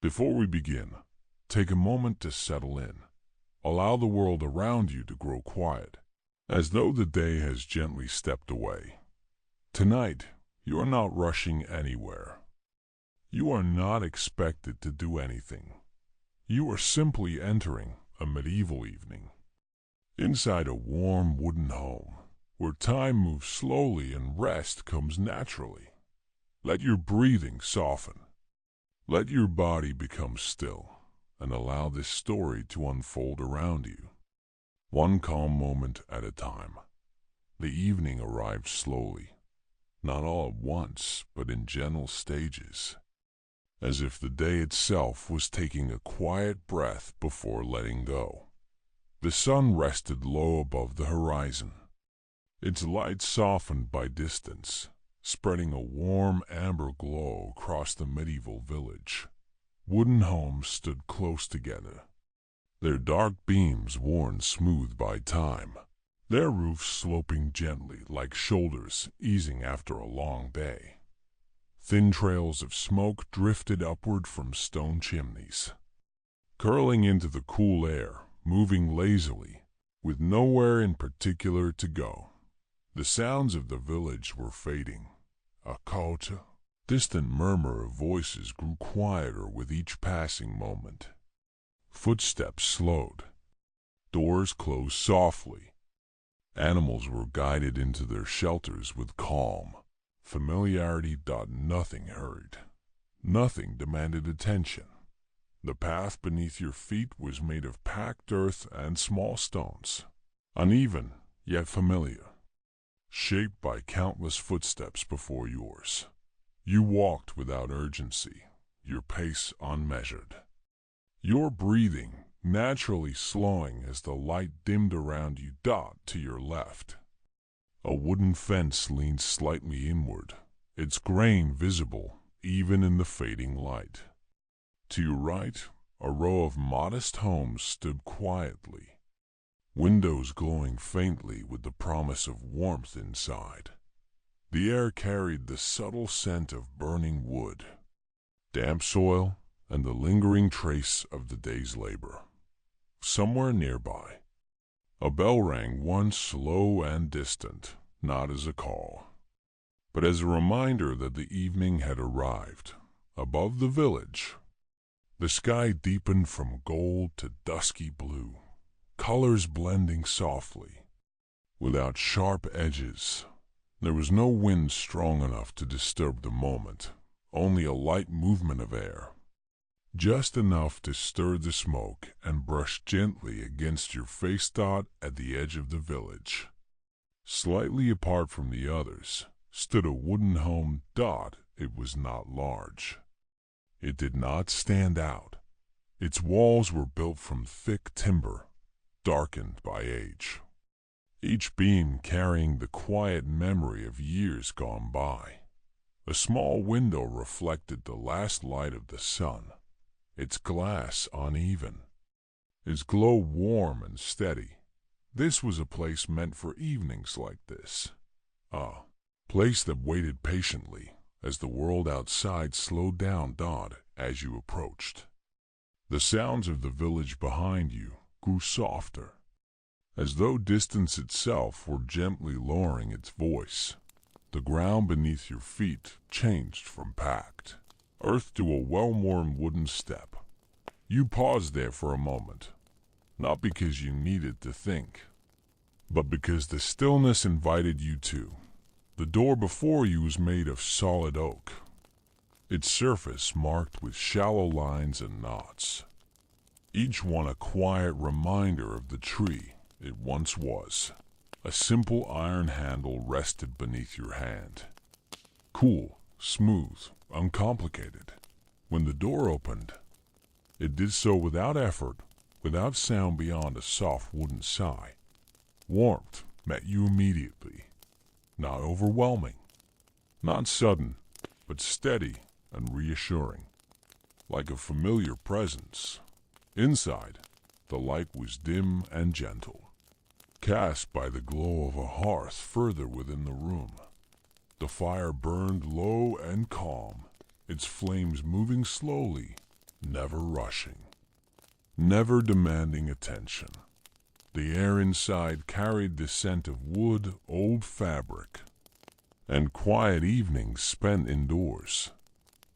Before we begin, take a moment to settle in. Allow the world around you to grow quiet, as though the day has gently stepped away. Tonight, you are not rushing anywhere. You are not expected to do anything. You are simply entering a medieval evening. Inside a warm wooden home, where time moves slowly and rest comes naturally. Let your breathing soften. Let your body become still, and allow this story to unfold around you. One calm moment at a time. The evening arrived slowly, not all at once, but in gentle stages, as if the day itself was taking a quiet breath before letting go. The sun rested low above the horizon, its light softened by distance, spreading a warm amber glow across the medieval village. Wooden homes stood close together, their dark beams worn smooth by time, their roofs sloping gently like shoulders easing after a long day. Thin trails of smoke drifted upward from stone chimneys, curling into the cool air, moving lazily, with nowhere in particular to go. The sounds of the village were fading. A distant murmur of voices grew quieter with each passing moment. Footsteps slowed. Doors closed softly. Animals were guided into their shelters with calm familiarity. Nothing hurried. Nothing demanded attention. The path beneath your feet was made of packed earth and small stones, uneven yet familiar, shaped by countless footsteps before yours. You walked without urgency, your pace unmeasured. Your breathing naturally slowing as the light dimmed around you. To your left, a wooden fence leaned slightly inward, its grain visible even in the fading light. To your right, a row of modest homes stood quietly, windows glowing faintly with the promise of warmth inside. The air carried the subtle scent of burning wood, damp soil, and the lingering trace of the day's labor. Somewhere nearby, a bell rang, once slow and distant, not as a call, but as a reminder that the evening had arrived. Above the village, the sky deepened from gold to dusky blue, colors blending softly, without sharp edges. There was no wind strong enough to disturb the moment, only a light movement of air, just enough to stir the smoke and brush gently against your face. At the edge of the village, slightly apart from the others, stood a wooden home. It was not large. It did not stand out. Its walls were built from thick timber, darkened by age, each beam carrying the quiet memory of years gone by. A small window reflected the last light of the sun, its glass uneven, its glow warm and steady. This was a place meant for evenings like this, a place that waited patiently as the world outside slowed down. As you approached, the sounds of the village behind you grew softer, as though distance itself were gently lowering its voice. The ground beneath your feet changed from packed earth to a well-worn wooden step. You paused there for a moment, not because you needed to think, but because the stillness invited you to. The door before you was made of solid oak, its surface marked with shallow lines and knots, each one a quiet reminder of the tree it once was. A simple iron handle rested beneath your hand, cool, smooth, uncomplicated. When the door opened, it did so without effort, without sound beyond a soft wooden sigh. Warmth met you immediately, not overwhelming, not sudden, but steady and reassuring, like a familiar presence. Inside, the light was dim and gentle, cast by the glow of a hearth further within the room. The fire burned low and calm, its flames moving slowly, never rushing, never demanding attention. The air inside carried the scent of wood, old fabric, and quiet evenings spent indoors.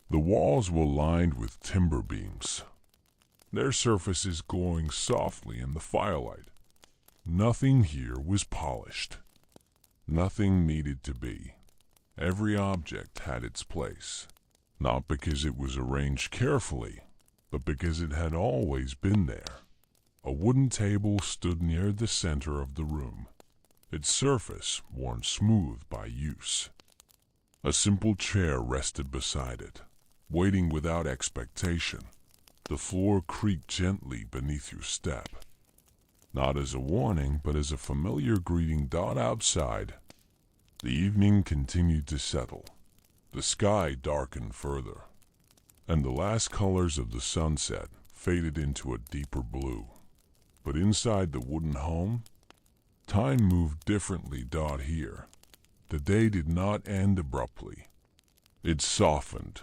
The walls were lined with timber beams, their surfaces glowing softly in the firelight. Nothing here was polished. Nothing needed to be. Every object had its place, not because it was arranged carefully, but because it had always been there. A wooden table stood near the center of the room, its surface worn smooth by use. A simple chair rested beside it, waiting without expectation. The floor creaked gently beneath your step, not as a warning, but as a familiar greeting. Outside, the evening continued to settle. The sky darkened further, and the last colors of the sunset faded into a deeper blue. But inside the wooden home, time moved differently. Here, the day did not end abruptly. It softened.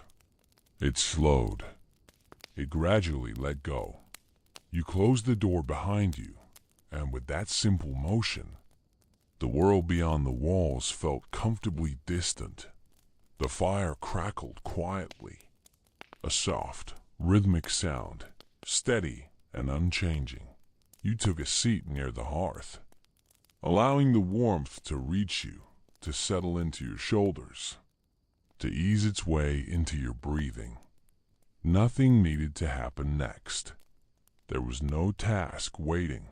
It slowed. It gradually let go. You closed the door behind you, and with that simple motion, the world beyond the walls felt comfortably distant. The fire crackled quietly, a soft, rhythmic sound, steady and unchanging. You took a seat near the hearth, allowing the warmth to reach you, to settle into your shoulders, to ease its way into your breathing. Nothing needed to happen next. There was no task waiting,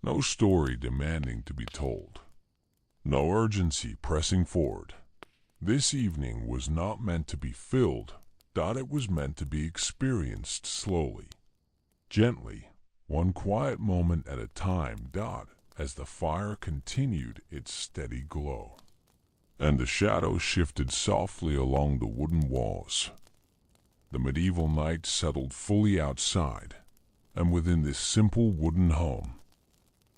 no story demanding to be told, no urgency pressing forward. This evening was not meant to be filled. It was meant to be experienced slowly, gently, one quiet moment at a time. As the fire continued its steady glow, and the shadows shifted softly along the wooden walls. The medieval night settled fully outside, and within this simple wooden home,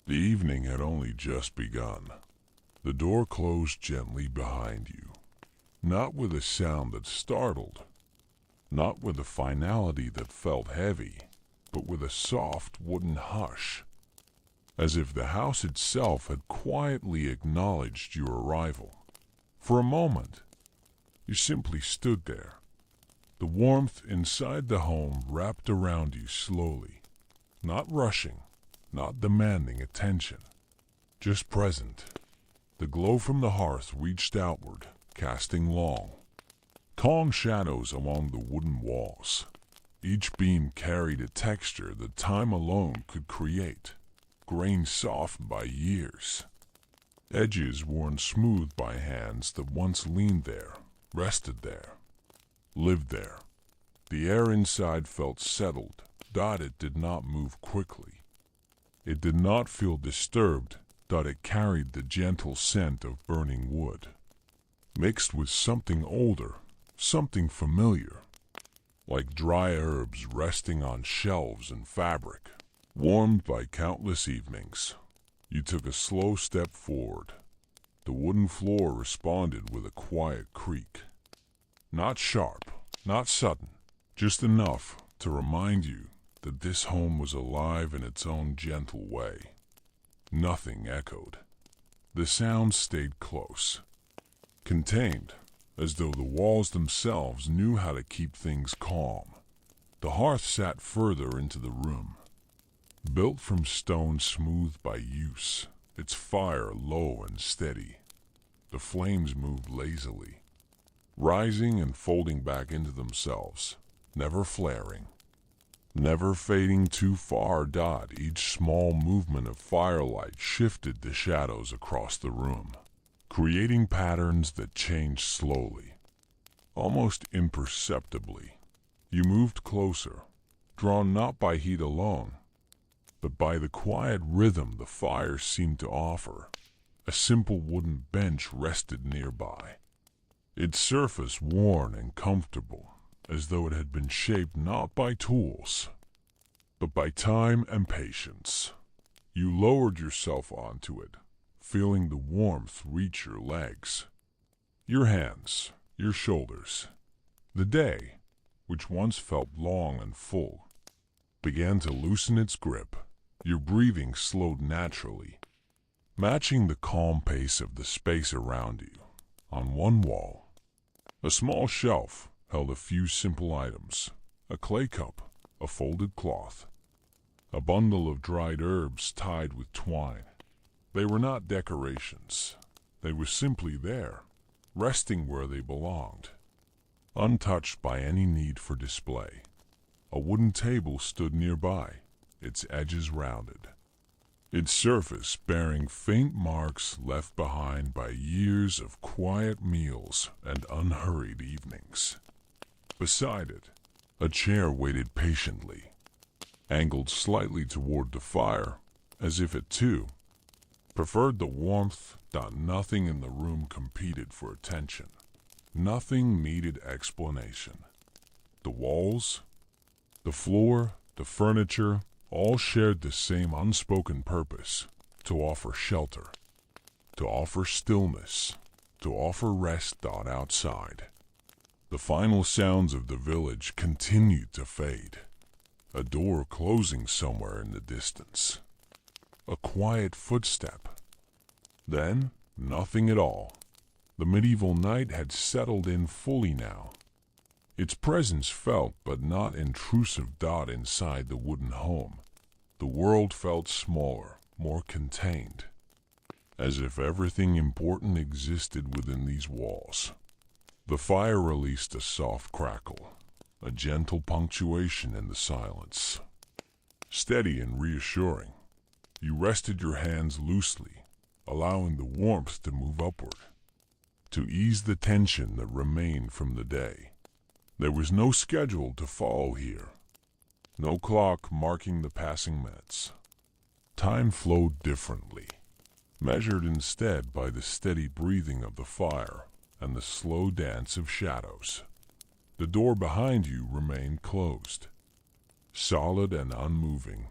the evening had only just begun. The door closed gently behind you, not with a sound that startled, not with a finality that felt heavy, but with a soft wooden hush, as if the house itself had quietly acknowledged your arrival. For a moment, you simply stood there. The warmth inside the home wrapped around you slowly, not rushing, not demanding attention, just present. The glow from the hearth reached outward, casting long, calm shadows along the wooden walls. Each beam carried a texture that time alone could create, grain soft by years, edges worn smooth by hands that once leaned there, rested there, lived there. The air inside felt settled. It did not move quickly. It did not feel disturbed. It carried the gentle scent of burning wood, mixed with something older, something familiar, like dry herbs resting on shelves and fabric. Warmed by countless evenings, you took a slow step forward. The wooden floor responded with a quiet creak. Not sharp, not sudden, just enough to remind you that this home was alive in its own gentle way. Nothing echoed. The sound stayed close, contained, as though the walls themselves knew how to keep things calm. The hearth sat further into the room, built from stone smoothed by use, its fire low and steady. The flames moved lazily, rising and folding back into themselves, never flaring, never fading too far. Each small movement of firelight shifted the shadows across the room, creating patterns that changed slowly, almost imperceptibly. You moved closer, drawn not by heat alone, but by the quiet rhythm the fire seemed to offer. A simple wooden bench rested nearby, its surface worn and comfortable, as though it had been shaped not by tools, but by time and patience. You lowered yourself onto it, feeling the warmth reach your legs, your hands, your shoulders. The day, which once felt long and full, began to loosen its grip. Your breathing slowed naturally, matching the calm pace of the space around you. On one wall, a small shelf held a few simple items: a clay cup, a folded cloth, a bundle of dried herbs tied with twine. They were not decorations. They were simply there, resting where they belonged, untouched by any need for display. A wooden table stood nearby, its edges rounded, its surface bearing faint marks left behind by years of quiet meals and unhurried evenings. Beside it, a chair waited patiently, angled slightly toward the fire, as if it too preferred the warmth. Nothing in the room competed for attention. Nothing needed explanation. The walls, the floor, the furniture, all shared the same unspoken purpose: to offer shelter, to offer stillness, to offer rest. Outside, the final sounds of the village continued to fade. A door closing somewhere in the distance. A quiet footstep. Then, nothing at all. The medieval night had settled in fully now. Its presence felt but not intrusive. Inside the wooden home, the world felt smaller, more contained, as if everything important existed within these walls. The fire released a soft crackle, a gentle punctuation in the silence. Steady and reassuring, you rested your hands loosely, allowing the warmth to move upward, to ease the tension that remained from the day. There was no schedule to follow here, no clock marking the passing minutes. Time flowed differently, measured instead by the steady breathing of the fire and the slow dance of shadows. The door behind you remained closed, solid and unmoving,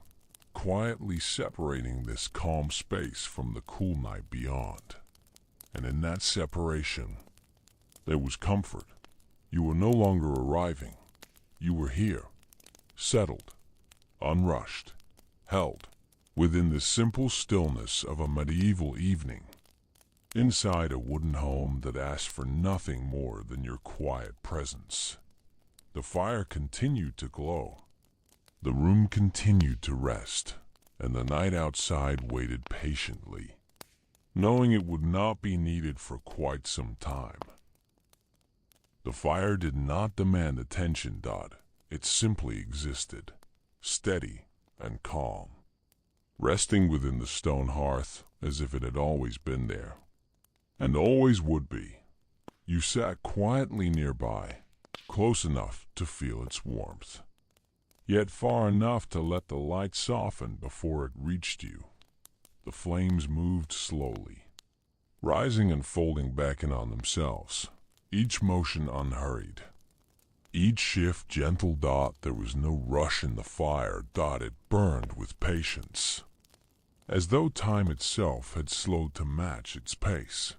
quietly separating this calm space from the cool night beyond. And in that separation, there was comfort. You were no longer arriving. You were here, settled, unrushed, held within the simple stillness of a medieval evening, inside a wooden home that asked for nothing more than your quiet presence. The fire continued to glow. The room continued to rest, and the night outside waited patiently, knowing it would not be needed for quite some time. The fire did not demand attention. It simply existed, steady and calm, resting within the stone hearth as if it had always been there, and always would be. You sat quietly nearby, close enough to feel its warmth, yet far enough to let the light soften before it reached you. The flames moved slowly, rising and folding back in on themselves, each motion unhurried, each shift gentle. There was no rush in the fire. It burned with patience, as though time itself had slowed to match its pace.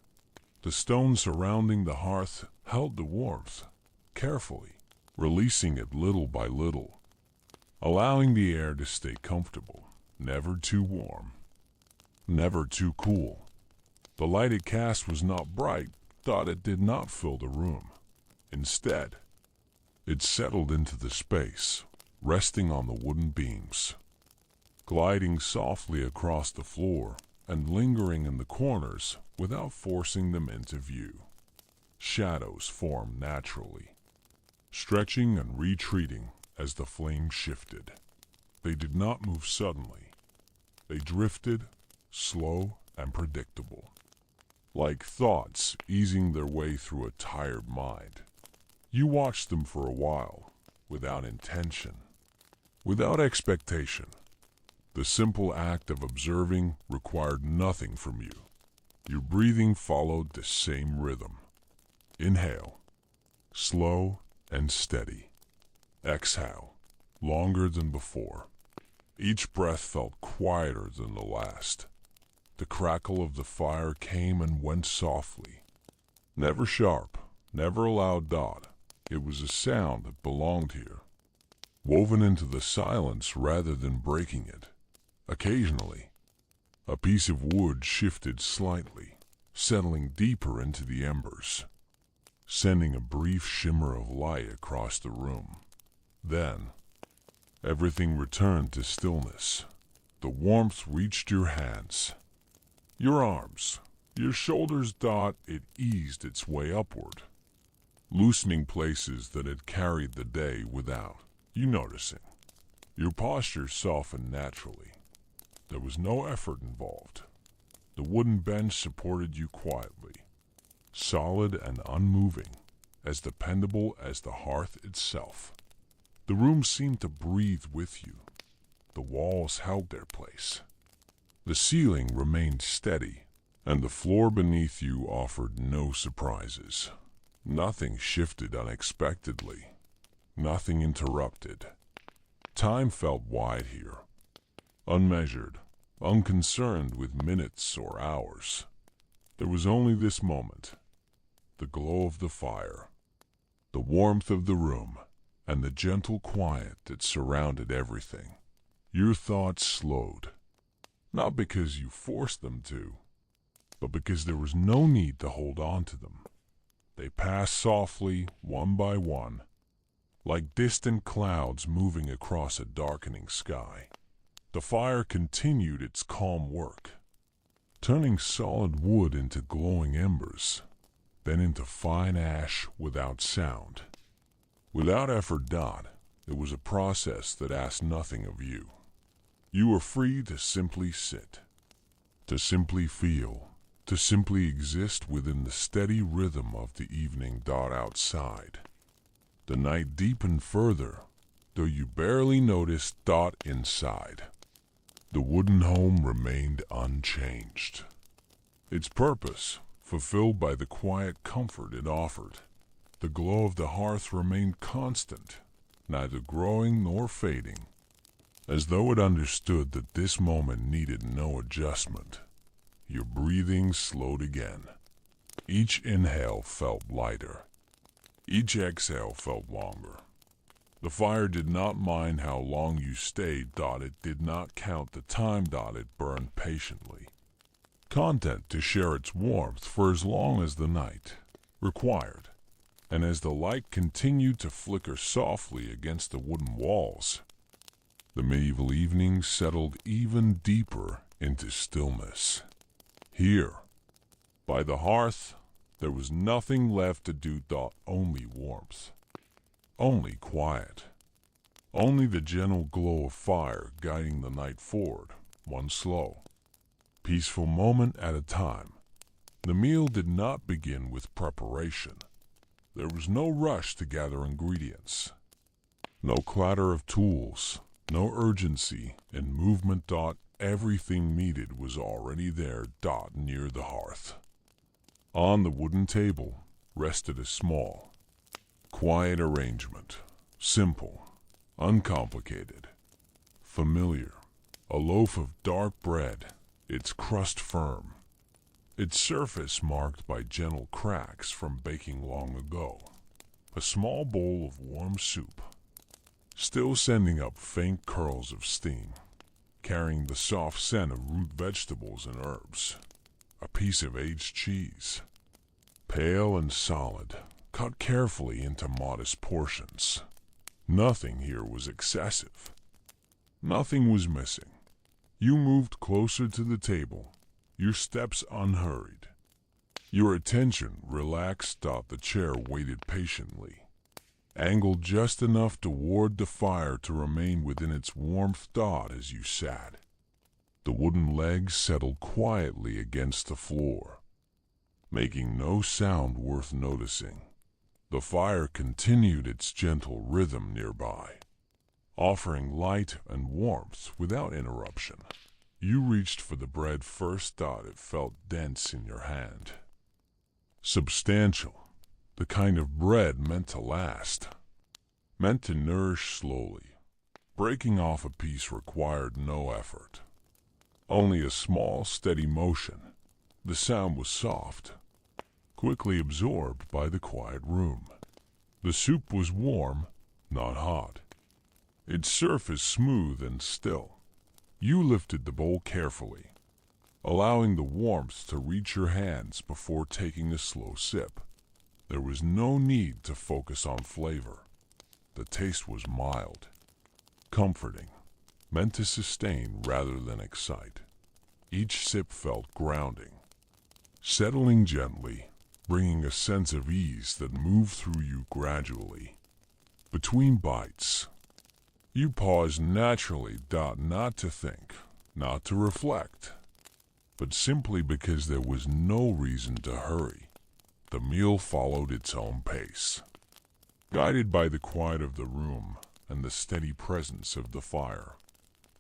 The stone surrounding the hearth held the warmth, carefully, releasing it little by little, allowing the air to stay comfortable, never too warm, never too cool. The light it cast was not bright. It did not fill the room. Instead, it settled into the space, resting on the wooden beams, gliding softly across the floor and lingering in the corners without forcing them into view. Shadows formed naturally, stretching and retreating as the flame shifted. They did not move suddenly. They drifted, slow and predictable, like thoughts easing their way through a tired mind. You watched them for a while, without intention, without expectation. The simple act of observing required nothing from you. Your breathing followed the same rhythm. Inhale, slow and steady. Exhale, longer than before. Each breath felt quieter than the last. The crackle of the fire came and went softly, never sharp, never loud. It was a sound that belonged here, woven into the silence rather than breaking it. Occasionally, a piece of wood shifted slightly, settling deeper into the embers, sending a brief shimmer of light across the room. Then, everything returned to stillness. The warmth reached your hands, your arms, your shoulders. It eased its way upward, loosening places that had carried the day without you noticing. Your posture softened naturally. There was no effort involved. The wooden bench supported you quietly, solid and unmoving, as dependable as the hearth itself. The room seemed to breathe with you. The walls held their place. The ceiling remained steady, and the floor beneath you offered no surprises. Nothing shifted unexpectedly. Nothing interrupted. Time felt wide here, unmeasured, unconcerned with minutes or hours. There was only this moment, the glow of the fire, the warmth of the room, and the gentle quiet that surrounded everything. Your thoughts slowed, not because you forced them to, but because there was no need to hold on to them. They passed softly, one by one, like distant clouds moving across a darkening sky. The fire continued its calm work, turning solid wood into glowing embers, then into fine ash without sound. Without effort. It was a process that asked nothing of you. You were free to simply sit, to simply feel, to simply exist within the steady rhythm of the evening. Outside, the night deepened further, though you barely noticed. Inside, the wooden home remained unchanged, its purpose fulfilled by the quiet comfort it offered. The glow of the hearth remained constant, neither growing nor fading, as though it understood that this moment needed no adjustment. Your breathing slowed again. Each inhale felt lighter. Each exhale felt longer. The fire did not mind how long you stayed. It did not count the time. It burned patiently, content to share its warmth for as long as the night required. And as the light continued to flicker softly against the wooden walls, the medieval evening settled even deeper into stillness. Here, by the hearth, there was nothing left to do. Only warmth, only quiet, only the gentle glow of fire guiding the night forward, one slow, peaceful moment at a time. The meal did not begin with preparation. There was no rush to gather ingredients, no clatter of tools, no urgency in movement. Everything needed was already there. Near the hearth, on the wooden table, rested a small, quiet arrangement, simple, uncomplicated, familiar. A loaf of dark bread, its crust firm, its surface marked by gentle cracks from baking long ago. A small bowl of warm soup, still sending up faint curls of steam, carrying the soft scent of root vegetables and herbs. A piece of aged cheese, pale and solid, cut carefully into modest portions. Nothing here was excessive. Nothing was missing. You moved closer to the table, your steps unhurried, your attention relaxed. The chair waited patiently, angled just enough toward the fire to remain within its warmth. As you sat, the wooden legs settled quietly against the floor, making no sound worth noticing. The fire continued its gentle rhythm nearby, offering light and warmth without interruption. You reached for the bread first. It felt dense in your hand, substantial, the kind of bread meant to last, meant to nourish slowly. Breaking off a piece required no effort, only a small, steady motion. The sound was soft, quickly absorbed by the quiet room. The soup was warm, not hot. Its surface smooth and still. You lifted the bowl carefully, allowing the warmth to reach your hands before taking a slow sip. There was no need to focus on flavor. The taste was mild, comforting, meant to sustain rather than excite. Each sip felt grounding, settling gently, bringing a sense of ease that moved through you gradually. Between bites, you paused naturally, not to think, not to reflect, but simply because there was no reason to hurry. The meal followed its own pace, guided by the quiet of the room and the steady presence of the fire.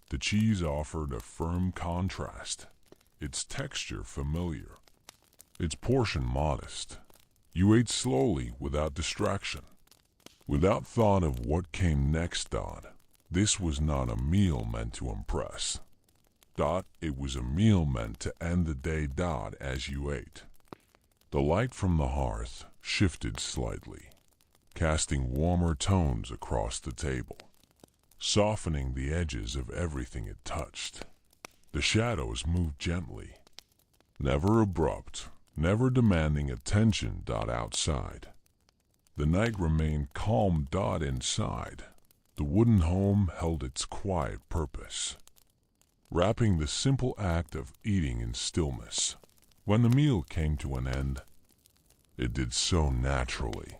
The cheese offered a firm contrast, its texture familiar, its portion modest. You ate slowly without distraction, without thought of what came next. This was not a meal meant to impress. It was a meal meant to end the day. As you ate, the light from the hearth shifted slightly, casting warmer tones across the table, softening the edges of everything it touched. The shadows moved gently, never abrupt, never demanding attention. Outside, the night remained calm. Inside, the wooden home held its quiet purpose, wrapping the simple act of eating in stillness. When the meal came to an end, it did so naturally.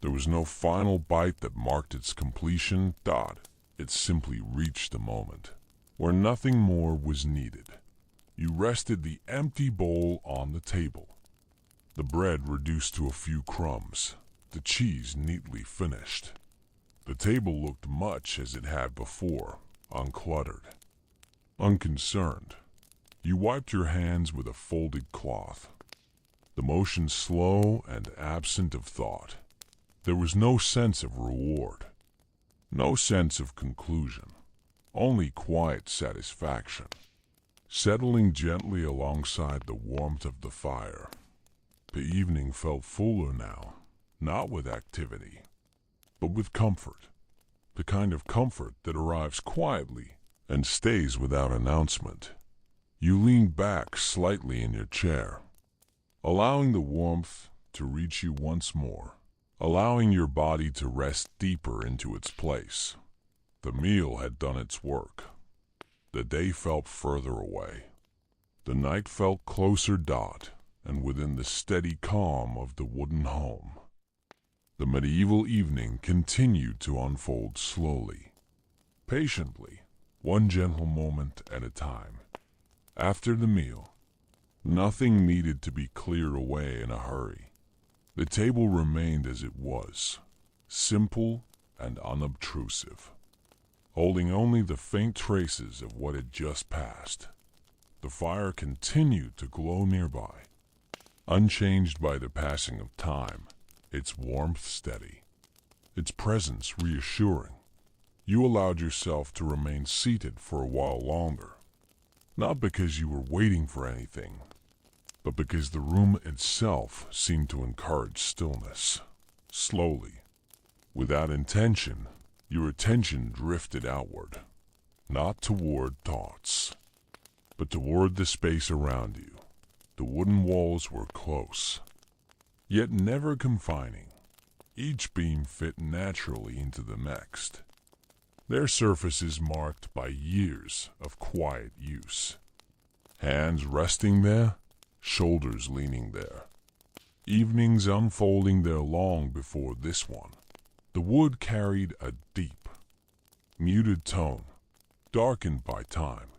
There was no final bite that marked its completion. It simply reached a moment where nothing more was needed. You rested the empty bowl on the table, the bread reduced to a few crumbs, the cheese neatly finished. The table looked much as it had before, uncluttered, unconcerned. You wiped your hands with a folded cloth, the motion slow and absent of thought. There was no sense of reward, no sense of conclusion, only quiet satisfaction, settling gently alongside the warmth of the fire. The evening felt fuller now, not with activity, but with comfort, the kind of comfort that arrives quietly and stays without announcement. You leaned back slightly in your chair, allowing the warmth to reach you once more, allowing your body to rest deeper into its place. The meal had done its work. The day felt further away. The night felt closer. And within the steady calm of the wooden home, the medieval evening continued to unfold slowly, patiently, one gentle moment at a time. After the meal, nothing needed to be cleared away in a hurry. The table remained as it was, simple and unobtrusive, holding only the faint traces of what had just passed. The fire continued to glow nearby, unchanged by the passing of time, its warmth steady, its presence reassuring. You allowed yourself to remain seated for a while longer, not because you were waiting for anything, but because the room itself seemed to encourage stillness. Slowly, without intention, your attention drifted outward, not toward thoughts, but toward the space around you. The wooden walls were close, yet never confining. Each beam fit naturally into the next, their surfaces marked by years of quiet use. Hands resting there, shoulders leaning there. Evenings unfolding there long before this one. The wood carried a deep, muted tone, darkened by time,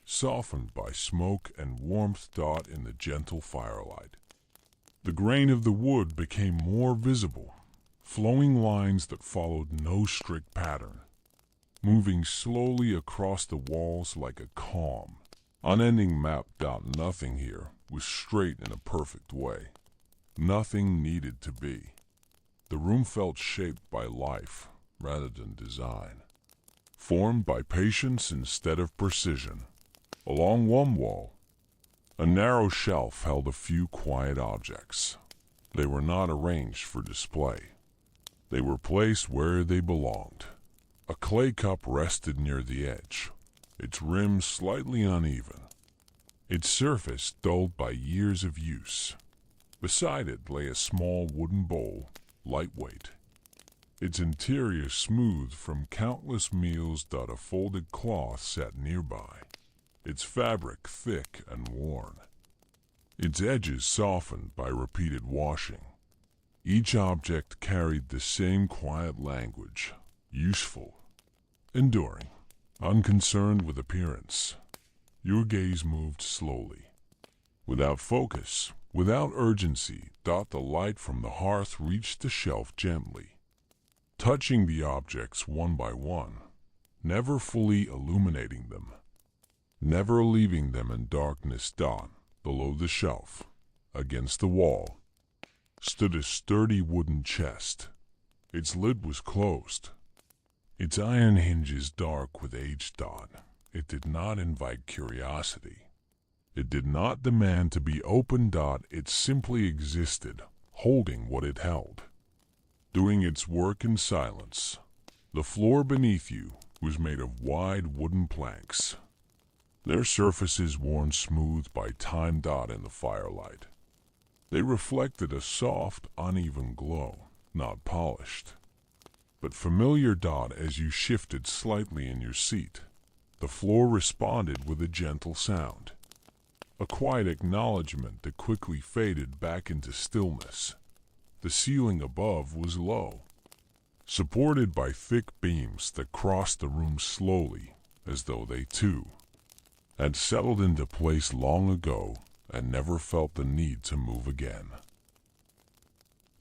softened by smoke and warmth. In the gentle firelight, the grain of the wood became more visible, flowing lines that followed no strict pattern, moving slowly across the walls like a calm, unending map. Nothing here was straight in a perfect way. Nothing needed to be. The room felt shaped by life rather than design, formed by patience instead of precision. Along one wall, a narrow shelf held a few quiet objects. They were not arranged for display. They were placed where they belonged. A clay cup rested near the edge, its rim slightly uneven, its surface dulled by years of use. Beside it lay a small wooden bowl, lightweight, its interior smooth from countless meals. A folded cloth sat nearby, its fabric thick and worn, its edges softened by repeated washing. Each object carried the same quiet language, useful, enduring, unconcerned with appearance. Your gaze moved slowly, without focus, without urgency. The light from the hearth reached the shelf gently, touching the objects one by one, never fully illuminating them, never leaving them in darkness. Below the shelf, against the wall, stood a sturdy wooden chest. Its lid was closed, its iron hinges dark with age. It did not invite curiosity. It did not demand to be opened. It simply existed, holding what it held, doing its work in silence. The floor beneath you was made of wide wooden planks, their surfaces worn smooth by time. In the firelight, they reflected a soft, uneven glow, not polished, but familiar. As you shifted slightly in your seat, the floor responded with a gentle sound, a quiet acknowledgement that quickly faded back into stillness. The ceiling above was low, supported by thick beams that crossed the room slowly, as though they too had settled into place long ago and never felt the need to move again.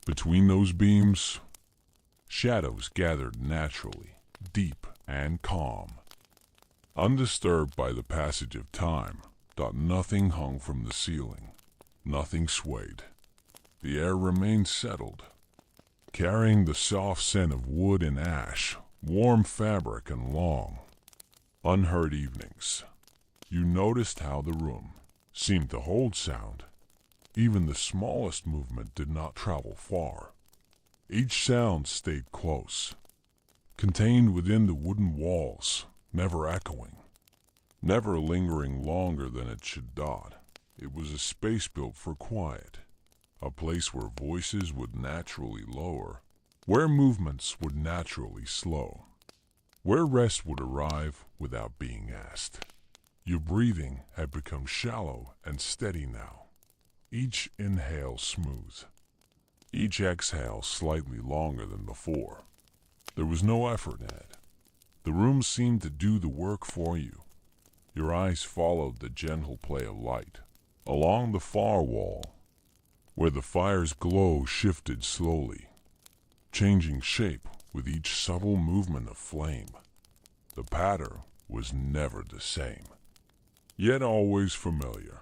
Between those beams, shadows gathered naturally, deep and calm, undisturbed by the passage of time. Nothing hung from the ceiling, nothing swayed. The air remained settled, carrying the soft scent of wood and ash, warm fabric and long, unheard evenings. You noticed how the room seemed to hold sound. Even the smallest movement did not travel far. Each sound stayed close, contained within the wooden walls, never echoing, never lingering longer than it should. It was a space built for quiet, a place where voices would naturally lower, where movements would naturally slow, where rest would arrive without being asked. Your breathing had become shallow and steady now, each inhale smooth, each exhale slightly longer than before. There was no effort in it. The room seemed to do the work for you. Your eyes followed the gentle play of light along the far wall, where the fire's glow shifted slowly, changing shape with each subtle movement of flame. The pattern was never the same, yet always familiar.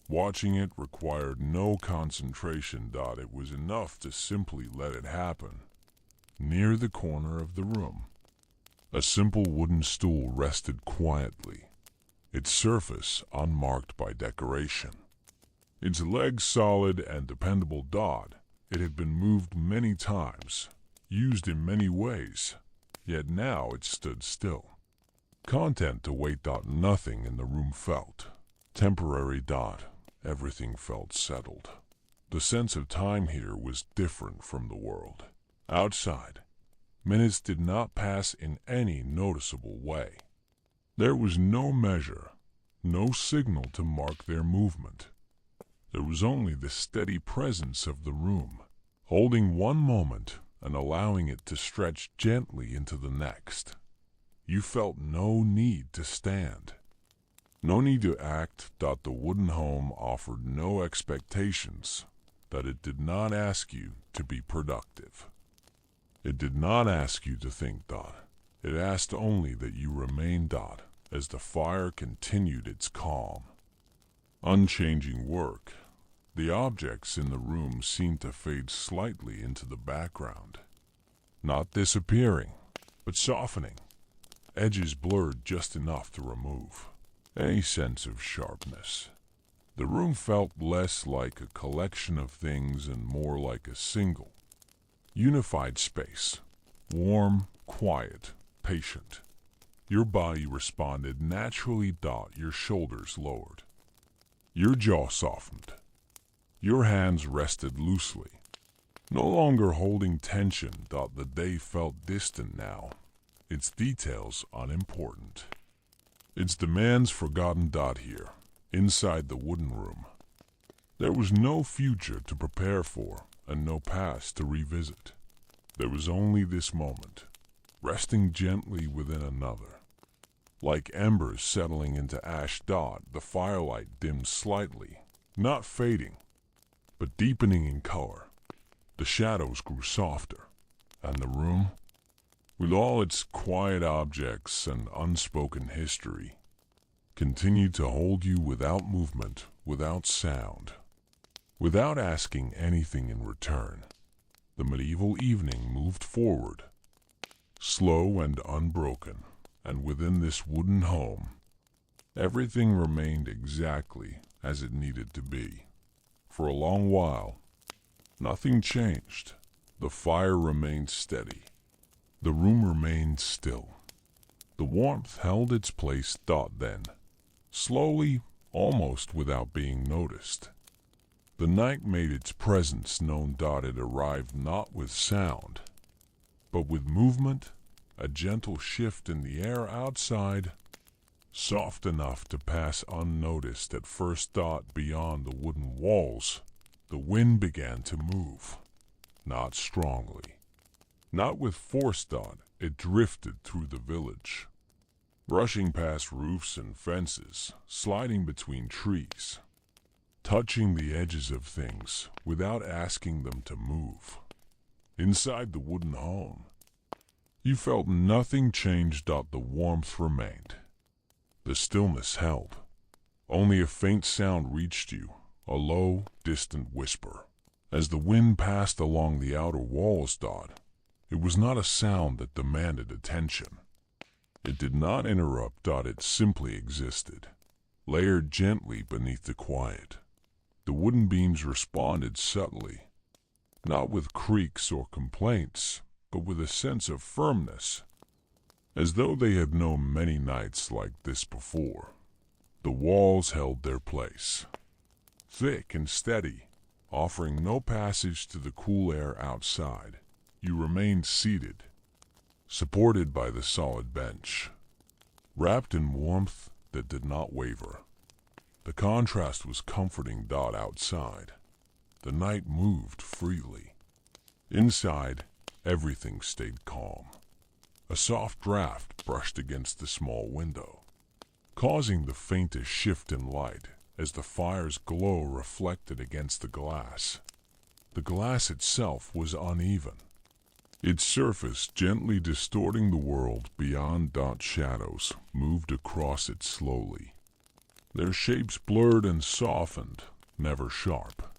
Watching it required no concentration. It was enough to simply let it happen. Near the corner of the room, a simple wooden stool rested quietly, its surface unmarked by decoration, its legs solid and dependable. It had been moved many times, used in many ways, yet now it stood still, content to wait. Nothing in the room felt temporary. Everything felt settled. The sense of time here was different from the world outside. Minutes did not pass in any noticeable way. There was no measure, no signal to mark their movement. There was only the steady presence of the room, holding one moment and allowing it to stretch gently into the next. You felt no need to stand, no need to act. The wooden home offered no expectations. It did not ask you to be productive. It did not ask you to think. It asked only that you remain. As the fire continued its calm, unchanging work, the objects in the room seemed to fade slightly into the background, not disappearing, but softening, edges blurred just enough to remove any sense of sharpness. The room felt less like a collection of things and more like a single, Unified space. Warm, quiet, patient. Your body responded naturally. Your shoulders lowered. Your jaw softened. Your hands rested loosely. No longer holding tension. The day felt distant now, its details unimportant. Its demands forgotten. Here, inside the wooden room, there was no future to prepare for and no past to revisit. There was only this moment, resting gently within another. Like embers settling into ash. The firelight dimmed slightly, not fading, but deepening in color. The shadows grew softer, and the room, with all its quiet objects and unspoken history, continued to hold you without movement, without sound, without asking anything in return. The medieval evening moved forward, slow and unbroken, and within this wooden home, everything remained exactly as it needed to be. For a long while, nothing changed. The fire remained steady. The room remained still. The warmth held its place. Then, slowly, almost without being noticed, the night made its presence known. It arrived not with sound, but with movement, a gentle shift in the air outside, soft enough to pass unnoticed at first. Beyond the wooden walls, the wind began to move, not strongly, not with force. It drifted through the village, rushing past roofs and fences, sliding between trees, touching the edges of things without asking them to move. Inside the wooden home, you felt nothing changed. The warmth remained. The stillness held. Only a faint sound reached you, a low, distant whisper. As the wind passed along the outer walls. It was not a sound that demanded attention. It did not interrupt. It simply existed, layered gently beneath the quiet. The wooden beams responded subtly, not with creaks or complaints, but with a sense of firmness, as though they had known many nights like this before. The walls held their place, thick and steady, offering no passage to the cool air outside. You remained seated, supported by the solid bench, wrapped in warmth that did not waver. The contrast was comforting. Outside, the night moved freely. Inside, everything stayed calm. A soft draft brushed against the small window, causing the faintest shift in light as the fire's glow reflected against the glass. The glass itself was uneven, its surface gently distorting the world beyond. Shadows moved across it slowly, their shapes blurred and softened, never sharp,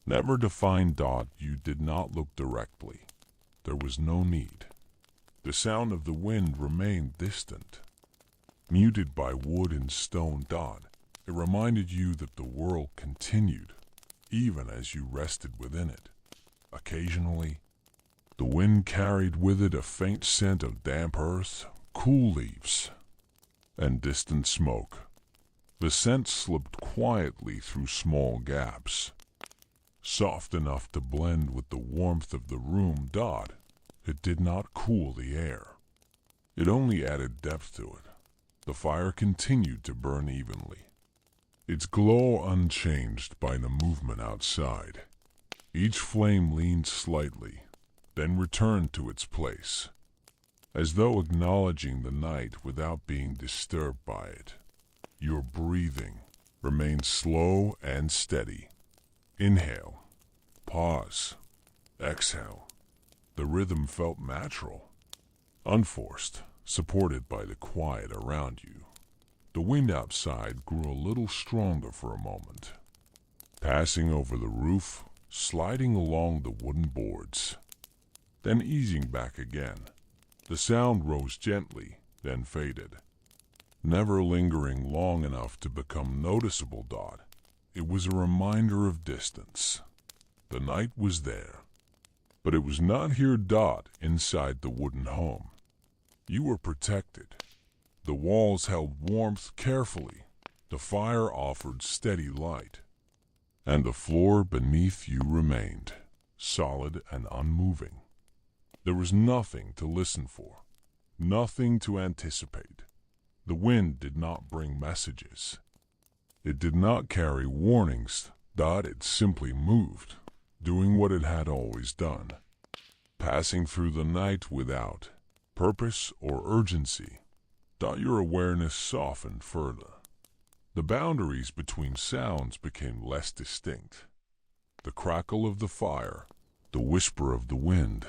never defined. You did not look directly. There was no need. The sound of the wind remained distant, muted by wood and stone. It reminded you that the world continued, even as you rested within it. Occasionally, the wind carried with it a faint scent of damp earth, cool leaves, and distant smoke. The scent slipped quietly through small gaps, soft enough to blend with the warmth of the room. It did not cool the air. It only added depth to it. The fire continued to burn evenly, its glow unchanged by the movement outside. Each flame leaned slightly, then returned to its place, as though acknowledging the night without being disturbed by it. Your breathing remained slow and steady. Inhale, pause, exhale. The rhythm felt natural, unforced, supported by the quiet around you. The wind outside grew a little stronger for a moment, passing over the roof, sliding along the wooden boards, then easing back again. The sound rose gently, then faded, never lingering long enough to become noticeable. It was a reminder of distance. The night was there, But it was not here, inside the wooden home. You were protected. The walls held warmth carefully, the fire offered steady light, and the floor beneath you remained solid and unmoving. There was nothing to listen for, nothing to anticipate. The wind did not bring messages. It did not carry warnings. It simply moved, doing what it had always done, passing through the night without purpose or urgency. Your awareness softened further. The boundaries between sounds became less distinct. The crackle of the fire, the whisper of the wind,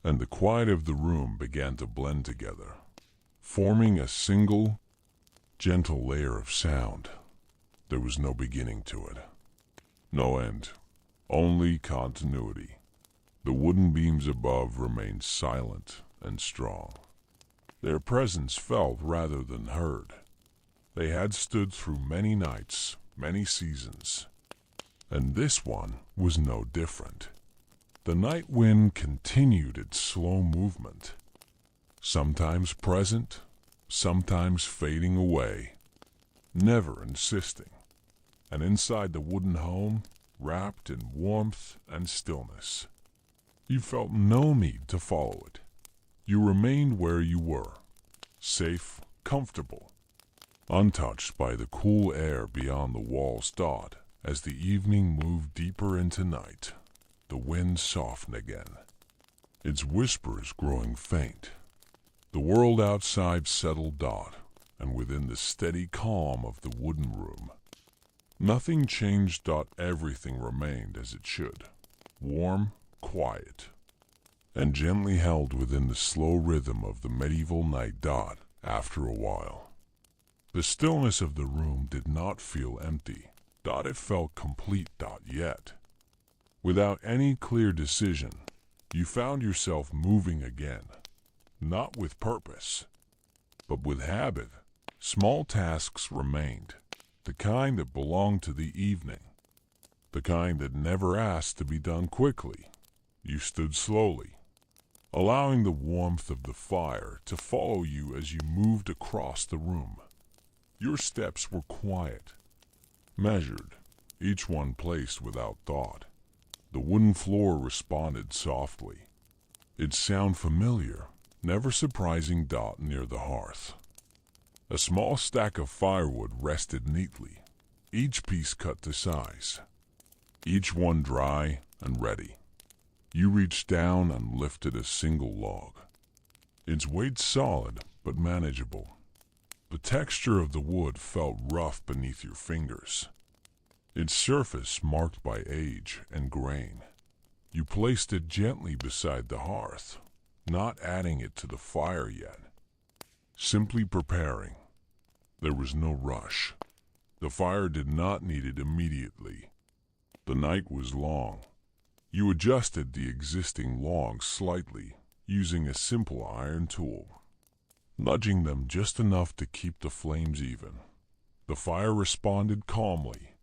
and the quiet of the room began to blend together, forming a single, gentle layer of sound. There was no beginning to it, no end, only continuity. The wooden beams above remained silent and strong. Their presence felt rather than heard. They had stood through many nights, many seasons, and this one was no different. The night wind continued its slow movement, sometimes present, sometimes fading away, never insisting. And inside the wooden home, wrapped in warmth and stillness, you felt no need to follow it. You remained where you were, safe, comfortable, untouched by the cool air beyond the walls. As the evening moved deeper into night, the wind softened again, its whispers growing faint. The world outside settled. And within the steady calm of the wooden room, nothing changed. Everything remained as it should, warm, quiet, and gently held within the slow rhythm of the medieval night. After a while, the stillness of the room did not feel empty. It felt complete. Yet, without any clear decision, you found yourself moving again, not with purpose, but with habit. Small tasks remained, the kind that belonged to the evening, the kind that never asked to be done quickly. You stood slowly, allowing the warmth of the fire to follow you as you moved across the room. Your steps were quiet, measured, each one placed without thought. The wooden floor responded softly, its sound familiar, never surprising. Near the hearth, a small stack of firewood rested neatly, each piece cut to size, each one dry and ready. You reached down and lifted a single log, its weight solid but manageable. The texture of the wood felt rough beneath your fingers, its surface marked by age and grain. You placed it gently beside the hearth, not adding it to the fire yet, simply preparing. There was no rush. The fire did not need it immediately. The night was long. You adjusted the existing logs slightly, using a simple iron tool, nudging them just enough to keep the flames even. The fire responded calmly,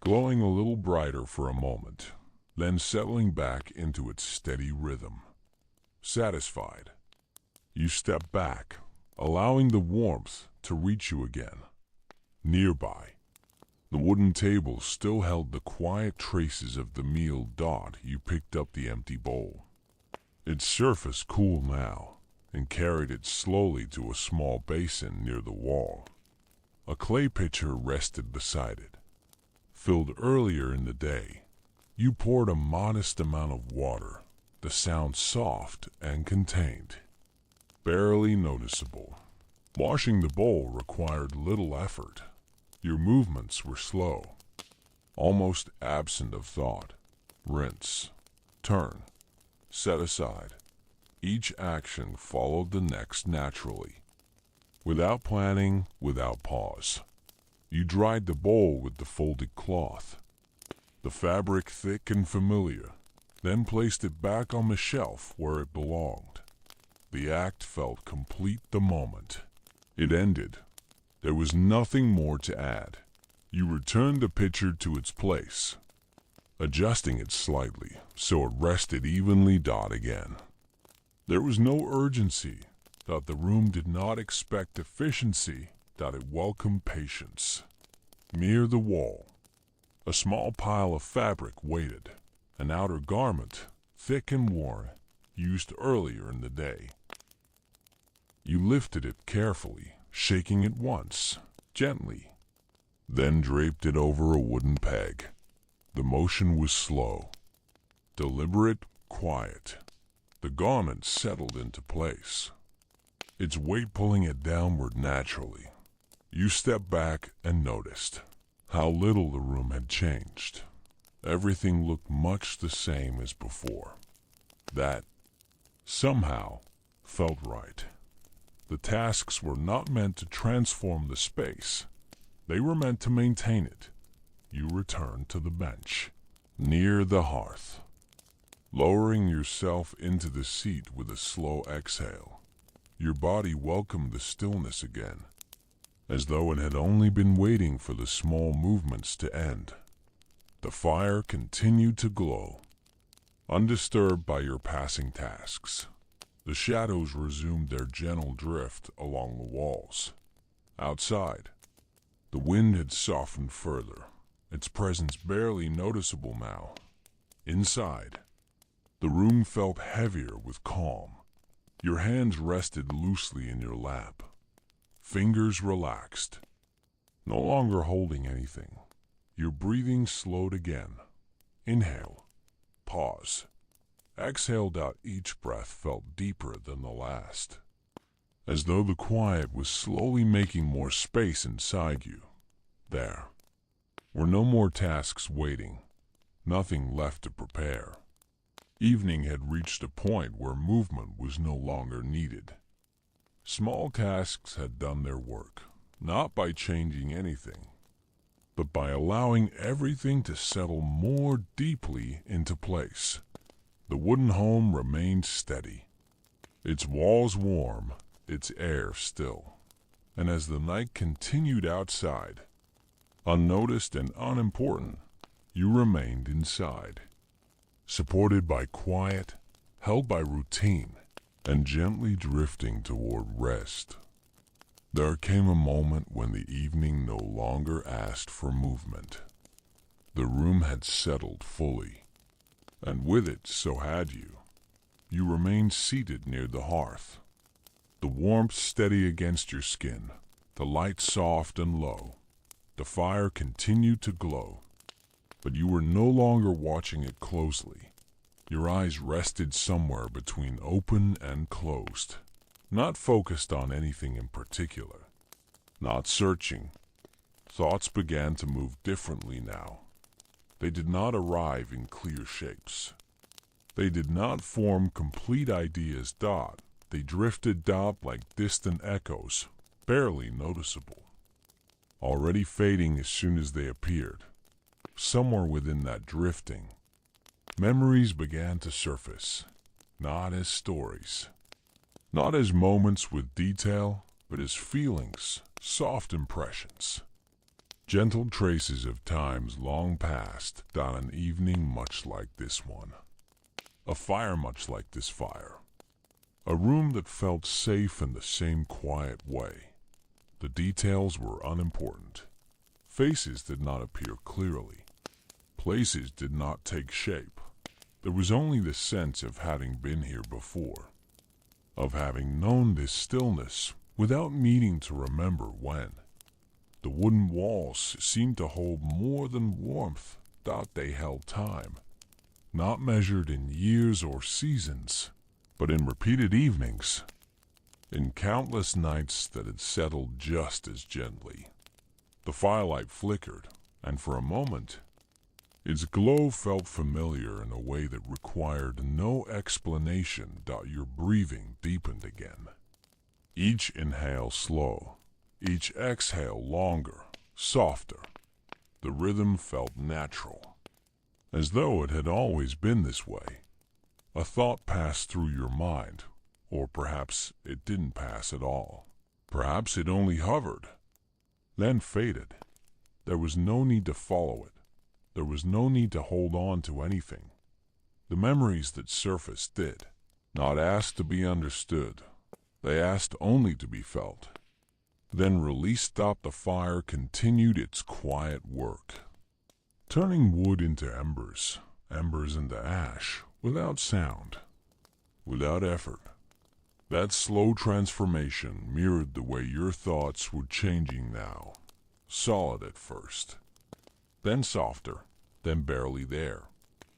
glowing a little brighter for a moment, then settling back into its steady rhythm. Satisfied, you stepped back, allowing the warmth to reach you again. Nearby, the wooden table still held the quiet traces of the meal. You picked up the empty bowl, its surface cool now, and carried it slowly to a small basin near the wall. A clay pitcher rested beside it, filled earlier in the day. You poured a modest amount of water, the sound soft and contained, barely noticeable. Washing the bowl required little effort. Your movements were slow, almost absent of thought. Rinse, turn, set aside. Each action followed the next naturally, without planning, without pause. You dried the bowl with the folded cloth, the fabric thick and familiar, then placed it back on the shelf where it belonged. The act felt complete the moment it ended. There was nothing more to add. You returned the pitcher to its place, adjusting it slightly so it rested evenly. Again. There was no urgency. The room did not expect efficiency. It welcomed patience. Near the wall, a small pile of fabric waited, an outer garment, thick and worn, used earlier in the day. You lifted it carefully, shaking it once, gently, then draped it over a wooden peg. The motion was slow, deliberate, quiet. The garment settled into place, its weight pulling it downward naturally. You stepped back and noticed how little the room had changed. Everything looked much the same as before. That, somehow, felt right. The tasks were not meant to transform the space. They were meant to maintain it. You returned to the bench, near the hearth, lowering yourself into the seat with a slow exhale. Your body welcomed the stillness again, as though it had only been waiting for the small movements to end. The fire continued to glow, undisturbed by your passing tasks. The shadows resumed their gentle drift along the walls. Outside, the wind had softened further, its presence barely noticeable now. Inside, the room felt heavier with calm. Your hands rested loosely in your lap, fingers relaxed, no longer holding anything. Your breathing slowed again. Inhale, pause, exhale. Each breath felt deeper than the last, as though the quiet was slowly making more space inside you. There were no more tasks waiting, nothing left to prepare. Evening had reached a point where movement was no longer needed. Small tasks had done their work, not by changing anything, but by allowing everything to settle more deeply into place. The wooden home remained steady, its walls warm, its air still. And as the night continued outside, unnoticed and unimportant, you remained inside, supported by quiet, held by routine, and gently drifting toward rest. There came a moment when the evening no longer asked for movement. The room had settled fully, and with it so had you. You remained seated near the hearth, the warmth steady against your skin, the light soft and low. The fire continued to glow, but you were no longer watching it closely. Your eyes rested somewhere between open and closed, not focused on anything in particular, not searching. Thoughts began to move differently now. They did not arrive in clear shapes. They did not form complete ideas. They drifted like distant echoes, barely noticeable, already fading as soon as they appeared. Somewhere within that drifting, memories began to surface, not as stories, not as moments with detail, but as feelings, soft impressions, gentle traces of times long past. An evening much like this one, a fire much like this fire, a room that felt safe in the same quiet way. The details were unimportant. Faces did not appear clearly. Places did not take shape. There was only the sense of having been here before, of having known this stillness without needing to remember when. The wooden walls seemed to hold more than warmth. They held time, not measured in years or seasons, but in repeated evenings, in countless nights that had settled just as gently. The firelight flickered, and for a moment, its glow felt familiar in a way that required no explanation. Your breathing deepened again. Each inhale slow, each exhale longer, softer. The rhythm felt natural, as though it had always been this way. A thought passed through your mind, or perhaps it didn't pass at all. Perhaps it only hovered, then faded. There was no need to follow it. There was no need to hold on to anything. The memories that surfaced did not ask to be understood. They asked only to be felt. Then release stopped. The fire continued its quiet work, turning wood into embers, embers into ash, without sound, without effort. That slow transformation mirrored the way your thoughts were changing now. Solid at first, then softer, then barely there.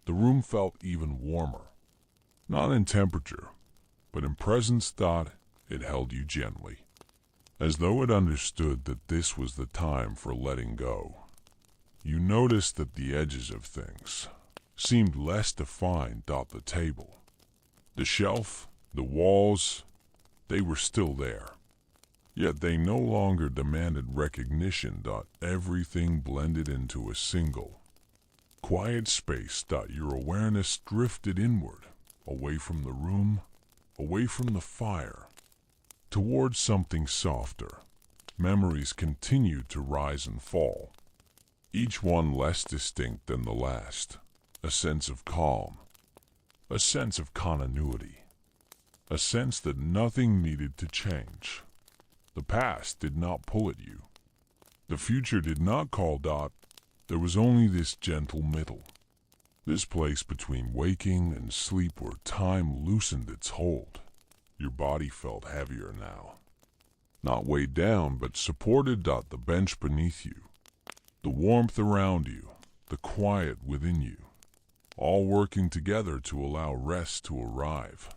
The room felt even warmer. Not in temperature, but in presence. It held you gently, as though it understood that this was the time for letting go. You noticed that the edges of things seemed less defined. The table, the shelf, the walls, they were still there. Yet they no longer demanded recognition. Everything blended into a single, quiet space. Your awareness drifted inward, away from the room, away from the fire, towards something softer. Memories continued to rise and fall, each one less distinct than the last. A sense of calm, a sense of continuity, a sense that nothing needed to change. The past did not pull at you. The future did not call. There was only this gentle middle, this place between waking and sleep where time loosened its hold. Your body felt heavier now, not weighed down but supported. The bench beneath you, the warmth around you, the quiet within you, all working together to allow rest to arrive.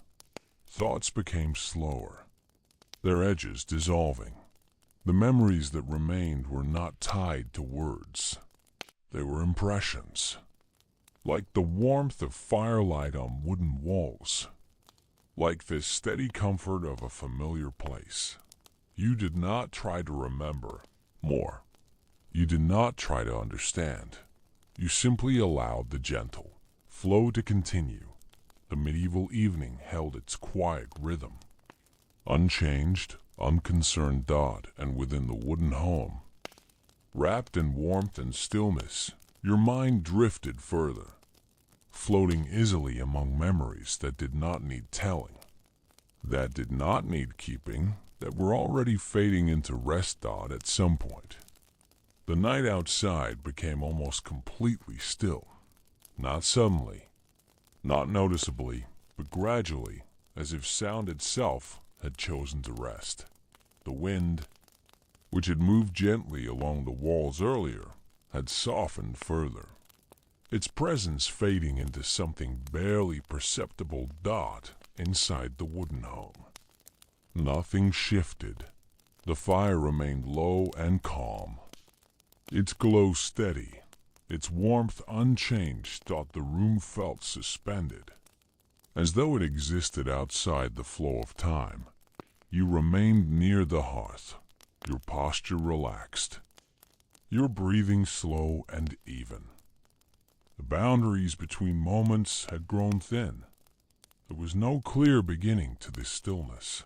Thoughts became slower, their edges dissolving. The memories that remained were not tied to words. They were impressions, like the warmth of firelight on wooden walls, like the steady comfort of a familiar place. You did not try to remember more. You did not try to understand. You simply allowed the gentle flow to continue. The medieval evening held its quiet rhythm, unchanged, unconcerned. And within the wooden home, wrapped in warmth and stillness, your mind drifted further, floating easily among memories that did not need telling, that did not need keeping, that were already fading into rest. At some point, the night outside became almost completely still, not suddenly, not noticeably, but gradually, as if sound itself had chosen to rest. The wind, which had moved gently along the walls earlier, had softened further, its presence fading into something barely perceptible. Inside the wooden home, nothing shifted. The fire remained low and calm, its glow steady, its warmth unchanged. The room felt suspended, as though it existed outside the flow of time. You remained near the hearth, your posture relaxed, your breathing slow and even. The boundaries between moments had grown thin. There was no clear beginning to this stillness,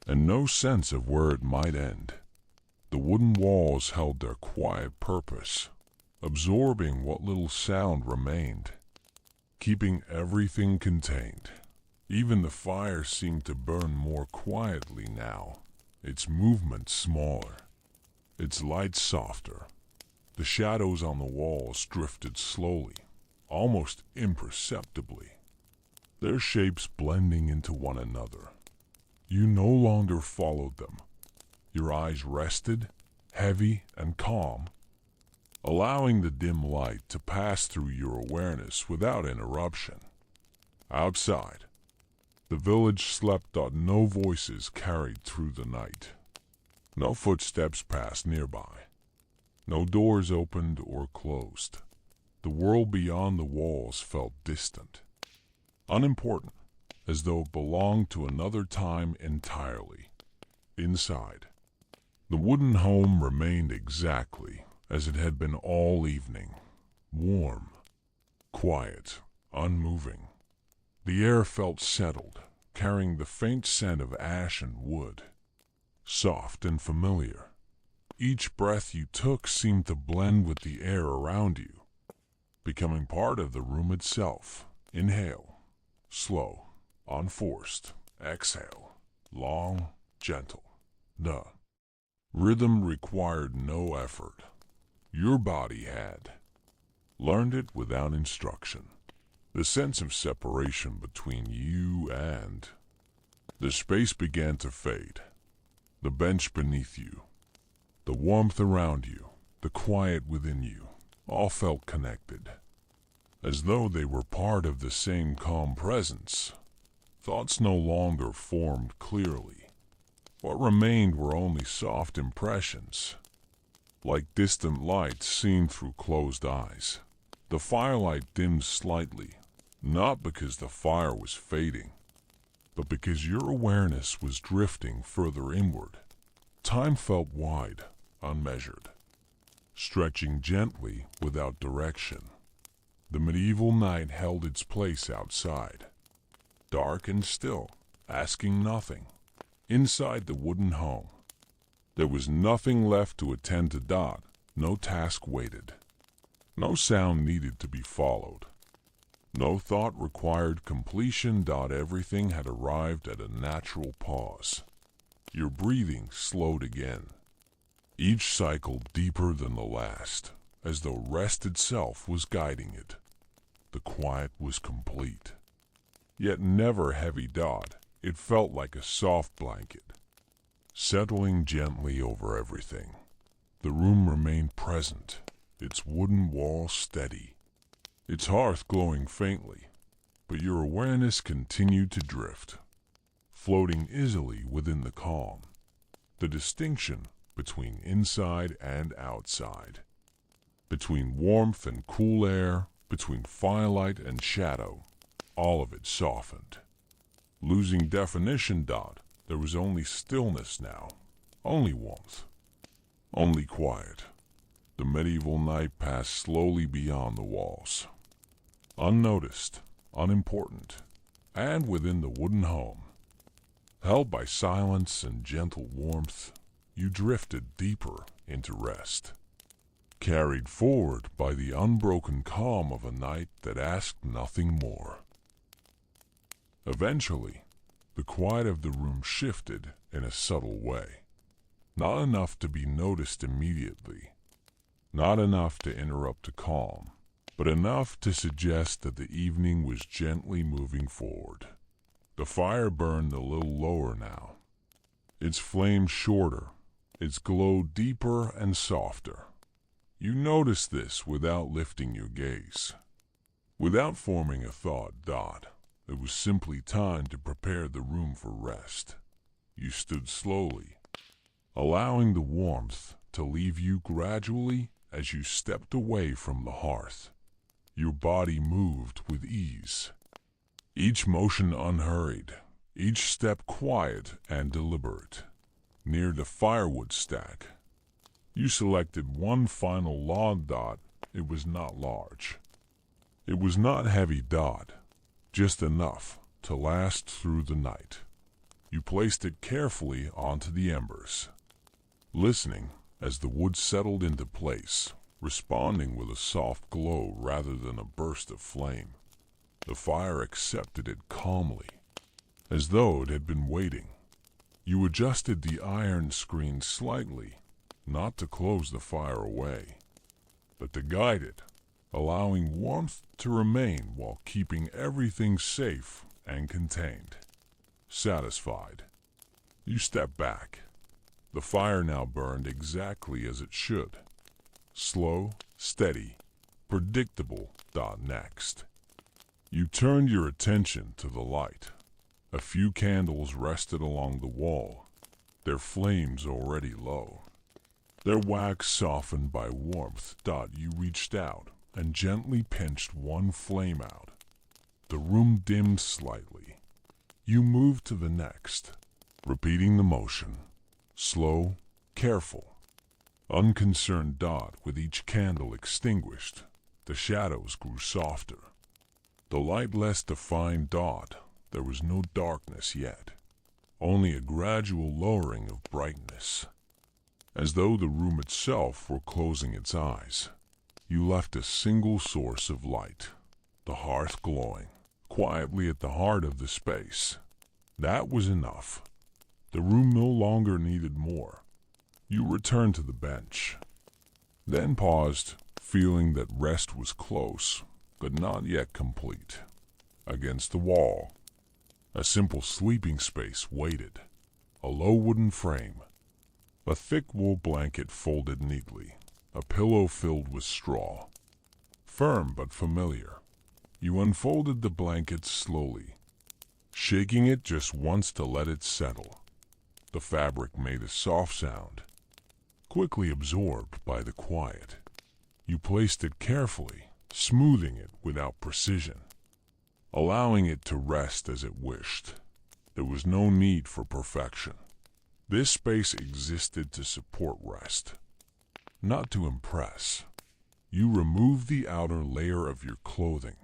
and no sense of where it might end. The wooden walls held their quiet purpose, absorbing what little sound remained, keeping everything contained. Even the fire seemed to burn more quietly now, its movement smaller, its light softer. The shadows on the walls drifted slowly, almost imperceptibly, their shapes blending into one another. You no longer followed them. Your eyes rested, heavy and calm, allowing the dim light to pass through your awareness without interruption. Outside, the village slept. No voices carried through the night. No footsteps passed nearby. No doors opened or closed. The world beyond the walls felt distant, unimportant, as though it belonged to another time entirely. Inside, the wooden home remained exactly as it had been all evening, warm, quiet, unmoving. The air felt settled, carrying the faint scent of ash and wood, soft and familiar. Each breath you took seemed to blend with the air around you, becoming part of the room itself. Inhale, slow, unforced. Exhale, long, gentle. The rhythm required no effort. Your body had learned it without instruction. The sense of separation between you and the space began to fade. The bench beneath you, the warmth around you, the quiet within you, all felt connected, as though they were part of the same calm presence. Thoughts no longer formed clearly. What remained were only soft impressions, like distant lights seen through closed eyes. The firelight dimmed slightly, not because the fire was fading, but because your awareness was drifting further inward. Time felt wide, unmeasured, stretching gently without direction. The medieval night held its place outside, dark and still, asking nothing. Inside the wooden home, there was nothing left to attend to. No task waited. No sound needed to be followed. No thought required completion. Everything had arrived at a natural pause. Your breathing slowed again, each cycle deeper than the last, as though rest itself was guiding it. The quiet was complete, yet never heavy. It felt like a soft blanket, settling gently over everything. The room remained present, its wooden walls steady, its hearth glowing faintly, but your awareness continued to drift, floating easily within the calm. The distinction between inside and outside, between warmth and cool air, between firelight and shadow, all of it softened, losing definition. There was only stillness now, only warmth, only quiet. The medieval night passed slowly beyond the walls, unnoticed, unimportant, and within the wooden home, held by silence and gentle warmth, you drifted deeper into rest, carried forward by the unbroken calm of a night that asked nothing more. Eventually, the quiet of the room shifted in a subtle way, not enough to be noticed immediately, not enough to interrupt the calm, but enough to suggest that the evening was gently moving forward. The fire burned a little lower now, its flame shorter, its glow deeper and softer. You noticed this without lifting your gaze, without forming a thought. It was simply time to prepare the room for rest. You stood slowly, allowing the warmth to leave you gradually as you stepped away from the hearth. Your body moved with ease, each motion unhurried, each step quiet and deliberate. Near the firewood stack, you selected one final log. It was not large. It was not heavy. Just enough to last through the night. You placed it carefully onto the embers, listening as the wood settled into place, responding with a soft glow rather than a burst of flame. The fire accepted it calmly, as though it had been waiting. You adjusted the iron screen slightly, not to close the fire away, but to guide it, allowing warmth to remain while keeping everything safe and contained. Satisfied, you stepped back. The fire now burned exactly as it should. Slow, steady, predictable. Next, you turned your attention to the light. A few candles rested along the wall, their flames already low, their wax softened by warmth. You reached out and gently pinched one flame out. The room dimmed slightly. You moved to the next, repeating the motion, slow, careful, unconcerned. With each candle extinguished, the shadows grew softer, the light less defined. There was no darkness yet, only a gradual lowering of brightness, as though the room itself were closing its eyes. You left a single source of light, the hearth glowing quietly at the heart of the space. That was enough. The room no longer needed more. You returned to the bench, then paused, feeling that rest was close, but not yet complete. Against the wall, a simple sleeping space waited. A low wooden frame, a thick wool blanket folded neatly, a pillow filled with straw. Firm but familiar. You unfolded the blanket slowly, shaking it just once to let it settle. The fabric made a soft sound, quickly absorbed by the quiet. You placed it carefully, smoothing it without precision, allowing it to rest as it wished. There was no need for perfection. This space existed to support rest, not to impress. You removed the outer layer of your clothing,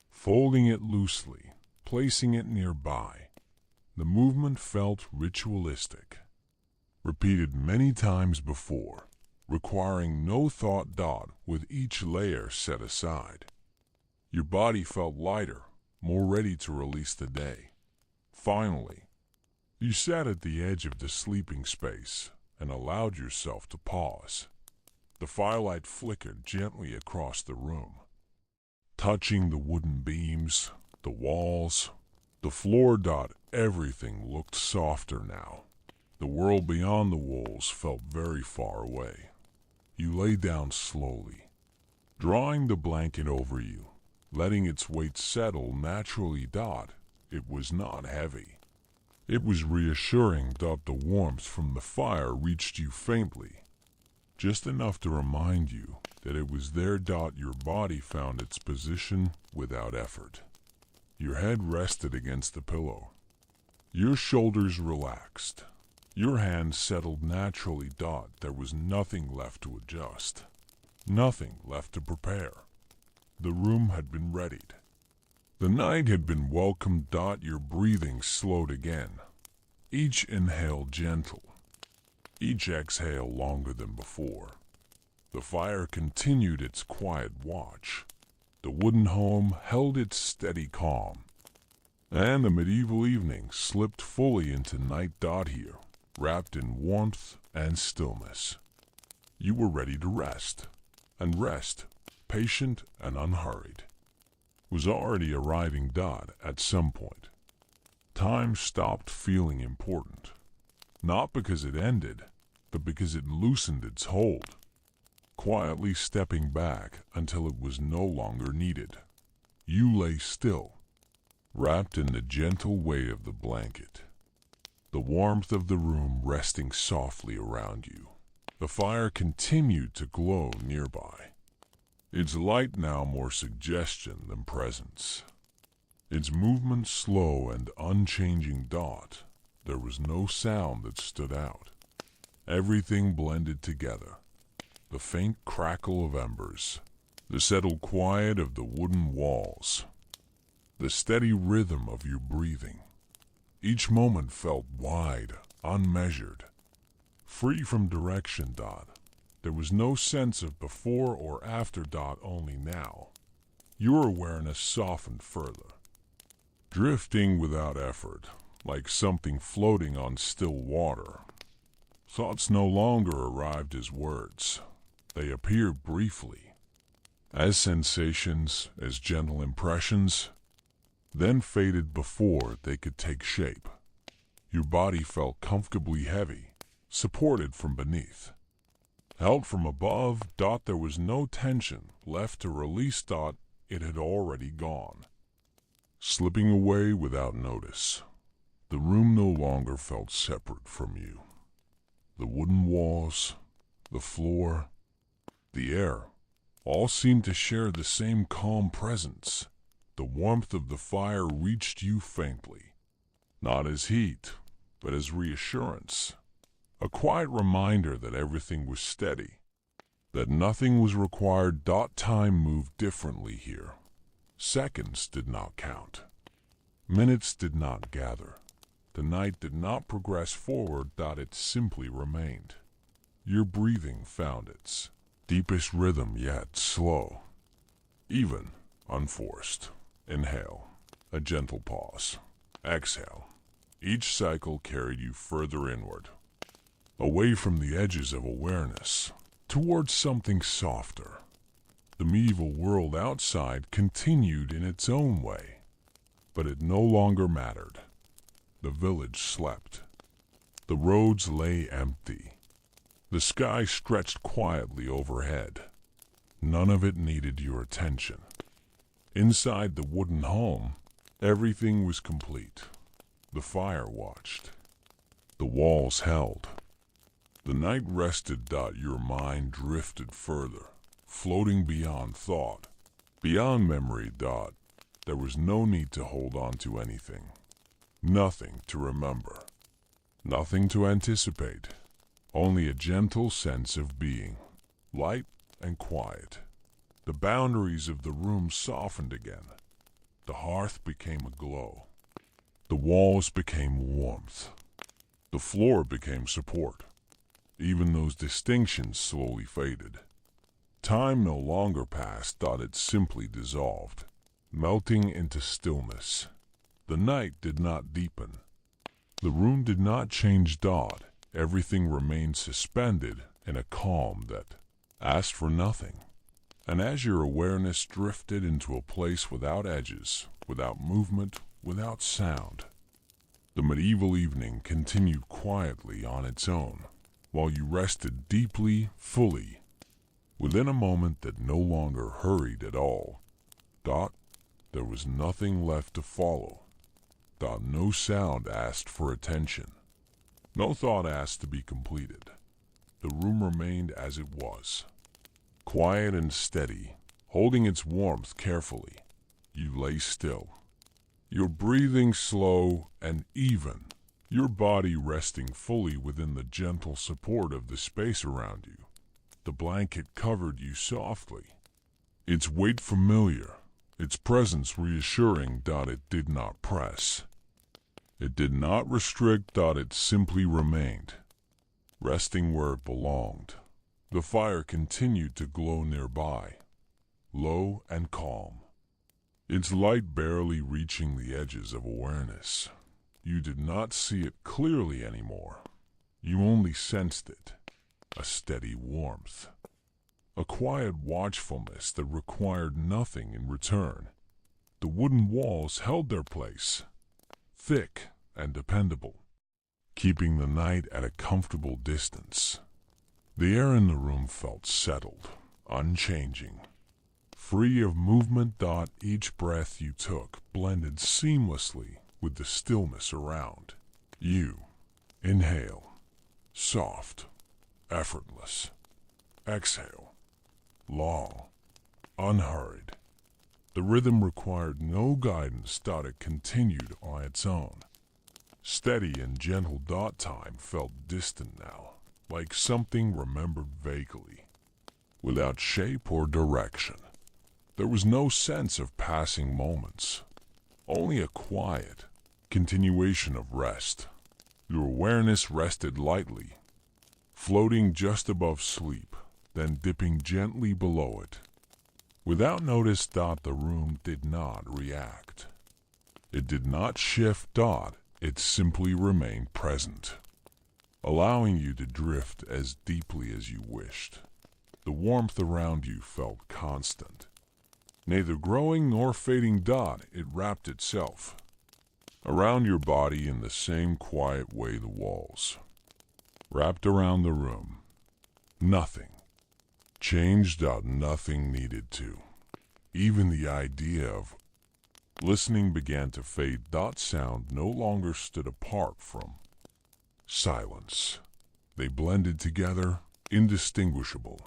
folding it loosely, placing it nearby. The movement felt ritualistic, repeated many times before, requiring no thought with each layer set aside. Your body felt lighter, more ready to release the day. Finally, you sat at the edge of the sleeping space and allowed yourself to pause. The firelight flickered gently across the room, touching the wooden beams, the walls, the floor. Everything looked softer now. The world beyond the walls felt very far away. You lay down slowly, drawing the blanket over you, letting its weight settle naturally. It was not heavy. It was reassuring. The warmth from the fire reached you faintly, just enough to remind you that it was there. Your body found its position without effort. Your head rested against the pillow. Your shoulders relaxed. Your hands settled naturally. There was nothing left to adjust, nothing left to prepare. The room had been readied. The night had been welcomed. Your breathing slowed again, each inhale gentle, each exhale longer than before. The fire continued its quiet watch. The wooden home held its steady calm, and the medieval evening slipped fully into night. Here, wrapped in warmth and stillness, you were ready to rest, and rest, patient and unhurried, was already arriving. At some point, time stopped feeling important, not because it ended, but because it loosened its hold, quietly stepping back until it was no longer needed. You lay still, wrapped in the gentle weight of the blanket, the warmth of the room resting softly around you. The fire continued to glow nearby, its light now more suggestion than presence, its movement slow and unchanging. There was no sound that stood out. Everything blended together. The faint crackle of embers, the settled quiet of the wooden walls, the steady rhythm of your breathing. Each moment felt wide, unmeasured, free from direction. There was no sense of before or after. Only now. Your awareness softened further, drifting without effort, like something floating on still water. Thoughts no longer arrived as words. They appeared briefly, as sensations, as gentle impressions, then faded before they could take shape. Your body felt comfortably heavy, supported from beneath, held from above. There was no tension left to release. It had already gone, slipping away without notice. The room no longer felt separate from you. The wooden walls, the floor, the air, all seemed to share the same calm presence. The warmth of the fire reached you faintly, not as heat, but as reassurance. A quiet reminder that everything was steady, that nothing was required. Time moved differently here. Seconds did not count. Minutes did not gather. The night did not progress forward. It simply remained. Your breathing found its Deepest rhythm yet slow, even, unforced. Inhale, a gentle pause. Exhale. Each cycle carried you further inward, away from the edges of awareness, towards something softer. The medieval world outside continued in its own way, but it no longer mattered. The village slept. The roads lay empty. The sky stretched quietly overhead. None of it needed your attention. Inside the wooden home, everything was complete. The fire watched. The walls held. The night rested. Your mind drifted further, floating beyond thought, beyond memory. There was no need to hold on to anything. Nothing to remember. Nothing to anticipate. Only a gentle sense of being, light and quiet. The boundaries of the room softened again. The hearth became a glow. The walls became warmth. The floor became support. Even those distinctions slowly faded. Time no longer passed. It simply dissolved, melting into stillness. The night did not deepen. The room did not change. Everything remained suspended in a calm that asked for nothing. And as your awareness drifted into a place without edges, without movement, without sound, the medieval evening continued quietly on its own, while you rested deeply, fully, within a moment that no longer hurried at all. There was nothing left to follow. No sound asked for attention. No thought asked to be completed. The room remained as it was, quiet and steady, holding its warmth carefully. You lay still, your breathing slow and even, your body resting fully within the gentle support of the space around you. The blanket covered you softly, its weight familiar, its presence reassuring. It did not press. It did not restrict. It simply remained, resting where it belonged. The fire continued to glow nearby, low and calm, its light barely reaching the edges of awareness. You did not see it clearly anymore. You only sensed it, a steady warmth, a quiet watchfulness that required nothing in return. The wooden walls held their place, thick and dependable, keeping the night at a comfortable distance. The air in the room felt settled, unchanging, free of movement. Each breath you took blended seamlessly with the stillness around you. Inhale, soft, effortless. Exhale, long, unhurried. The rhythm required no guidance. It continued on its own, steady and gentle. Time felt distant now, like something remembered vaguely, without shape or direction. There was no sense of passing moments, only a quiet continuation of rest. Your awareness rested lightly, floating just above sleep, then dipping gently below it. Without notice. The room did not react. It did not shift. It simply remained present, allowing you to drift as deeply as you wished. The warmth around you felt constant, neither growing nor fading. It wrapped itself around your body in the same quiet way the walls wrapped around the room. Nothing changed. Nothing needed to. Even the idea of listening began to fade. Sound no longer stood apart from silence. They blended together, indistinguishable.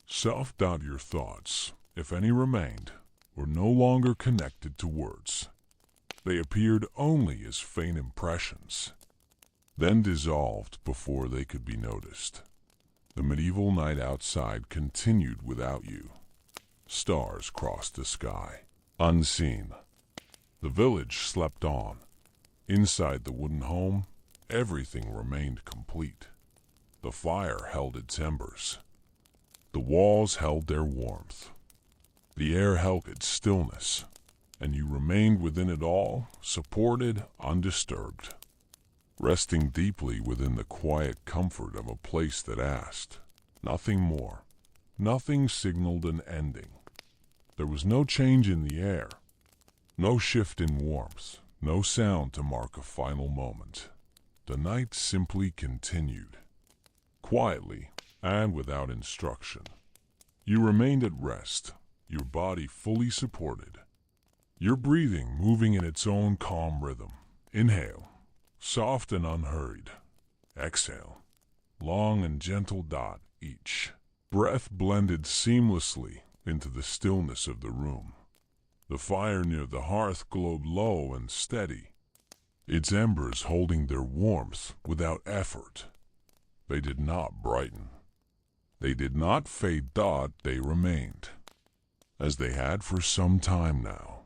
Self. Your thoughts, if any remained, were no longer connected to words. They appeared only as faint impressions, then dissolved before they could be noticed. The medieval night outside continued without you. Stars crossed the sky, unseen. The village slept on. Inside the wooden home, everything remained complete. The fire held its embers. The walls held their warmth. The air held its stillness, and you remained within it all, supported, undisturbed, resting deeply within the quiet comfort of a place that asked nothing more. Nothing signaled an ending. There was no change in the air, no shift in warmth, no sound to mark a final moment. The night simply continued, quietly and without instruction. You remained at rest, your body fully supported, your breathing moving in its own calm rhythm. Inhale, soft and unhurried. Exhale, long and gentle. Each breath blended seamlessly into the stillness of the room. The fire near the hearth glowed low and steady, its embers holding their warmth without effort. They did not brighten. They did not fade. They remained, as they had for some time now.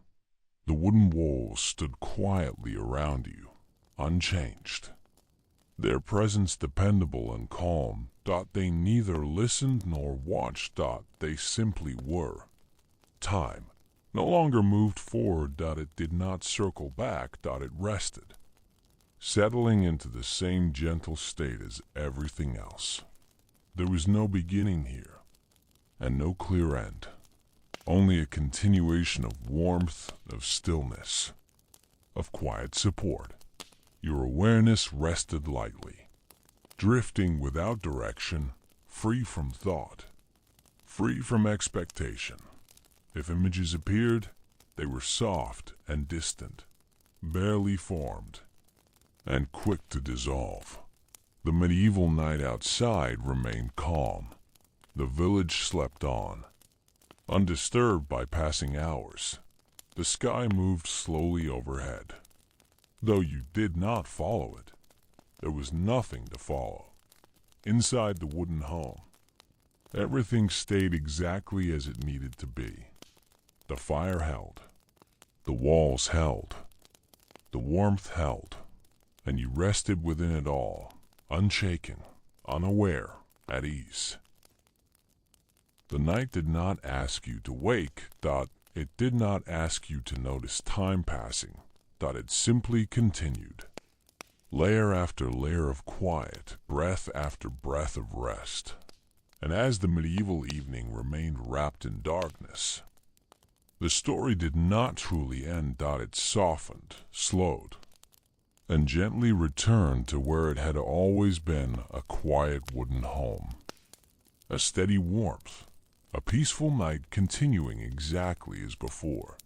The wooden walls stood quietly around you, unchanged, their presence dependable and calm. They neither listened nor watched. They simply were. Time no longer moved forward. It did not circle back. It rested, settling into the same gentle state as everything else. There was no beginning here, and no clear end. Only a continuation of warmth, of stillness, of quiet support. Your awareness rested lightly, drifting without direction, free from thought, free from expectation. If images appeared, they were soft and distant, barely formed, and quick to dissolve. The medieval night outside remained calm. The village slept on, undisturbed by passing hours. The sky moved slowly overhead. Though you did not follow it, there was nothing to follow. Inside the wooden home, everything stayed exactly as it needed to be. The fire held, the walls held, the warmth held, and you rested within it all, unshaken, unaware, at ease. The night did not ask you to wake. It did not ask you to notice time passing. It simply continued, layer after layer of quiet, breath after breath of rest. And as the medieval evening remained wrapped in darkness, the story did not truly end. It softened, slowed, and gently returned to where it had always been, a quiet wooden home. A steady warmth, a peaceful night continuing exactly as before.